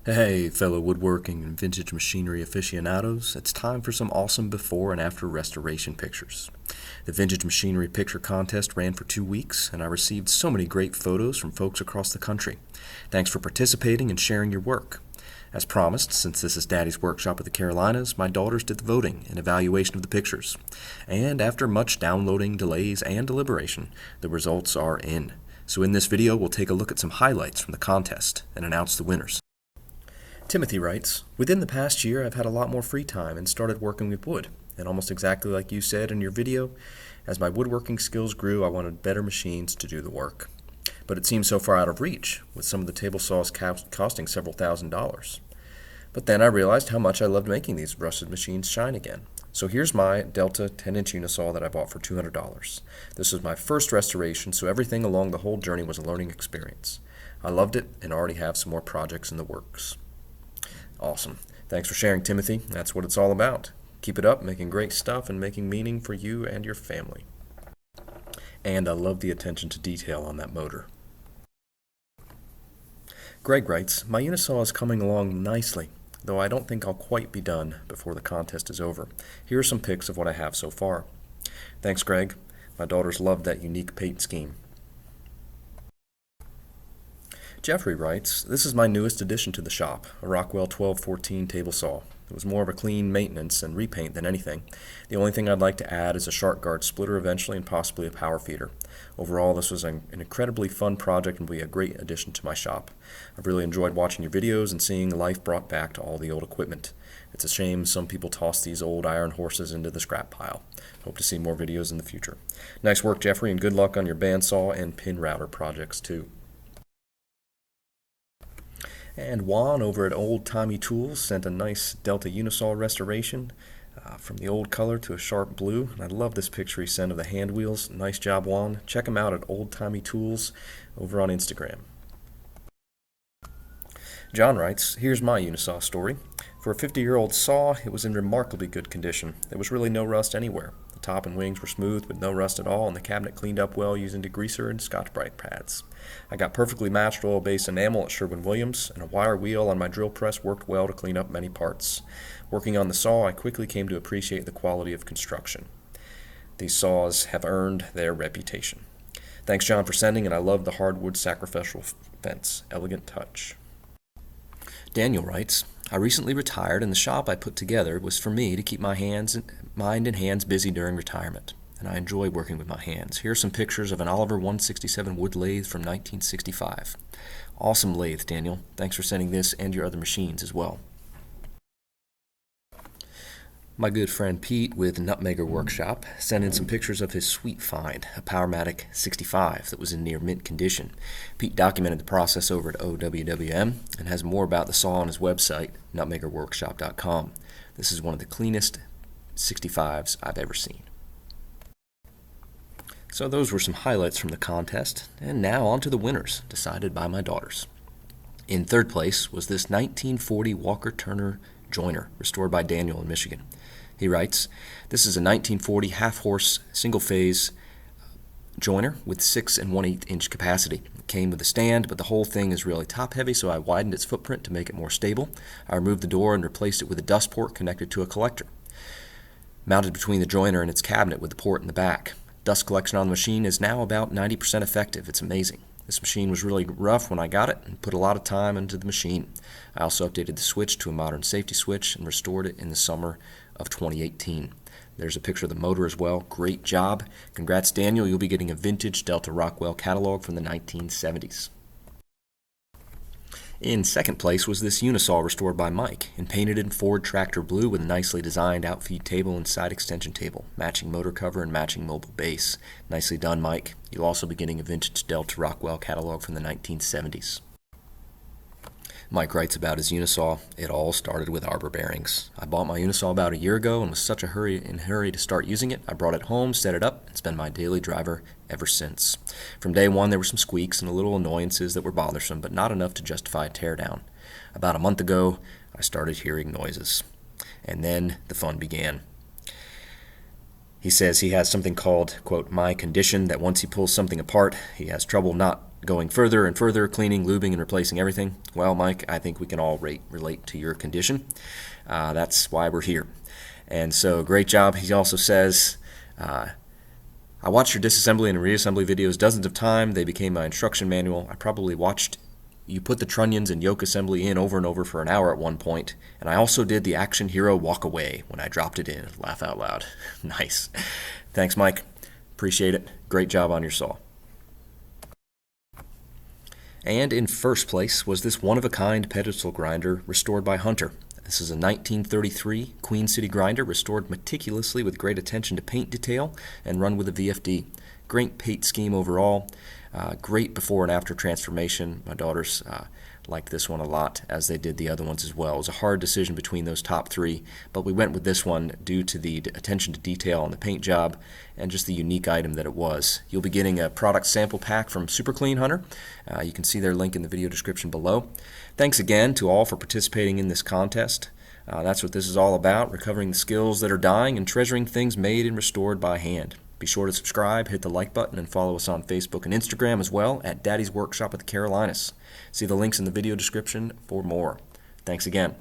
Hey, fellow woodworking and vintage machinery aficionados, it's time for some awesome before and after restoration pictures. The Vintage Machinery Picture Contest ran for 2 weeks, and I received so many great photos from folks across the country. Thanks for participating and sharing your work. As promised, since this is Daddy's workshop at the Carolinas, my daughters did the voting and evaluation of the pictures. And after much downloading, delays, and deliberation, the results are in. So in this video, we'll take a look at some highlights from the contest and announce the winners. Timothy writes, within the past year I've had a lot more free time and started working with wood. And almost exactly like you said in your video, as my woodworking skills grew, I wanted better machines to do the work. But it seemed so far out of reach, with some of the table saws costing several $1,000s. But then I realized how much I loved making these rusted machines shine again. So here's my Delta 10-inch Unisaw that I bought for $200. This was my first restoration, so everything along the whole journey was a learning experience. I loved it and already have some more projects in the works. Awesome. Thanks for sharing, Timothy. That's what it's all about. Keep it up, making great stuff and making meaning for you and your family. And I love the attention to detail on that motor. Greg writes, my Unisaw is coming along nicely, though I don't think I'll quite be done before the contest is over. Here are some pics of what I have so far. Thanks, Greg. My daughters loved that unique paint scheme. Jeffrey writes, this is my newest addition to the shop, a Rockwell 1214 table saw. It was more of a clean maintenance and repaint than anything. The only thing I'd like to add is a shark guard splitter eventually and possibly a power feeder. Overall, this was an incredibly fun project and will be a great addition to my shop. I've really enjoyed watching your videos and seeing life brought back to all the old equipment. It's a shame some people toss these old iron horses into the scrap pile. Hope to see more videos in the future. Nice work, Jeffrey, and good luck on your bandsaw and pin router projects too. And Juan over at Old Timey Tools sent a nice Delta Unisaw restoration from the old color to a sharp blue. And I love this picture he sent of the hand wheels. Nice job, Juan. Check him out at Old Timey Tools over on Instagram. John writes, here's my Unisaw story. For a 50-year-old saw, it was in remarkably good condition. There was really no rust anywhere. The top and wings were smooth with no rust at all, and the cabinet cleaned up well using degreaser and Scotch-Brite pads. I got perfectly matched oil-based enamel at Sherwin-Williams, and a wire wheel on my drill press worked well to clean up many parts. Working on the saw, I quickly came to appreciate the quality of construction. These saws have earned their reputation. Thanks, John, for sending, and I love the hardwood sacrificial fence. Elegant touch. Daniel writes, I recently retired, and the shop I put together was for me to keep my mind and hands busy during retirement. And I enjoy working with my hands. Here are some pictures of an Oliver 167 wood lathe from 1965. Awesome lathe, Daniel. Thanks for sending this and your other machines as well. My good friend Pete with Nutmegger Workshop sent in some pictures of his sweet find, a powermatic 65 that was in near mint condition. Pete documented the process over at OWWM and has more about the saw on his website, nutmeggerworkshop.com. This is one of the cleanest 65s I've ever seen. So those were some highlights from the contest, and now on to the winners, decided by my daughters. In third place was this 1940 Walker Turner joiner, restored by Daniel in Michigan. He writes, this is a 1940 half-horse, single-phase joiner with 6 1/8 inch capacity. It came with a stand, but the whole thing is really top-heavy, so I widened its footprint to make it more stable. I removed the door and replaced it with a dust port connected to a collector, mounted between the joiner and its cabinet with the port in the back. Dust collection on the machine is now about 90% effective. It's amazing. This machine was really rough when I got it and put a lot of time into the machine. I also updated the switch to a modern safety switch and restored it in the summer of 2018. There's a picture of the motor as well. Great job. Congrats, Daniel. You'll be getting a vintage delta-rockwell catalog from the 1970s. In second place was this Unisaw restored by Mike and painted in Ford tractor blue with a nicely designed outfeed table and side extension table, matching motor cover and matching mobile base. Nicely done, Mike. You'll also be getting a vintage Delta-Rockwell catalog from the 1970s. Mike writes about his Unisaw, it all started with arbor bearings. I bought my Unisaw about a year ago and was such a hurry to start using it. I brought it home, set it up, and it's been my daily driver ever since. From day one there were some squeaks and little annoyances that were bothersome, but not enough to justify a teardown. About a month ago, I started hearing noises. And then the fun began. He says he has something called, quote, my condition, that once he pulls something apart, he has trouble not going further and further, cleaning, lubing, and replacing everything. Well, Mike, I think we can all relate to your condition. That's why we're here. And so, great job. He also says, I watched your disassembly and reassembly videos dozens of times. They became my instruction manual. I probably watched you put the trunnions and yoke assembly in over and over for an hour at one point, and I also did the action hero walk away when I dropped it in. Laugh out loud. Nice. Thanks, Mike. Appreciate it. Great job on your saw. And in first place was this one-of-a-kind pedestal grinder restored by Hunter. This is a 1933 Queen City grinder restored meticulously with great attention to paint detail and run with a VFD. Great paint scheme overall. Great before and after transformation. My daughters liked this one a lot, as they did the other ones as well. It was a hard decision between those top three, but we went with this one due to the attention to detail on the paint job and just the unique item that it was. You'll be getting a product sample pack from Super Clean Hunter. You can see their link in the video description below. Thanks again to all for participating in this contest. That's what this is all about, recovering the skills that are dying and treasuring things made and restored by hand. Be sure to subscribe, hit the like button, and follow us on Facebook and Instagram as well at Daddy's Workshop at the Carolinas. See the links in the video description for more. Thanks again.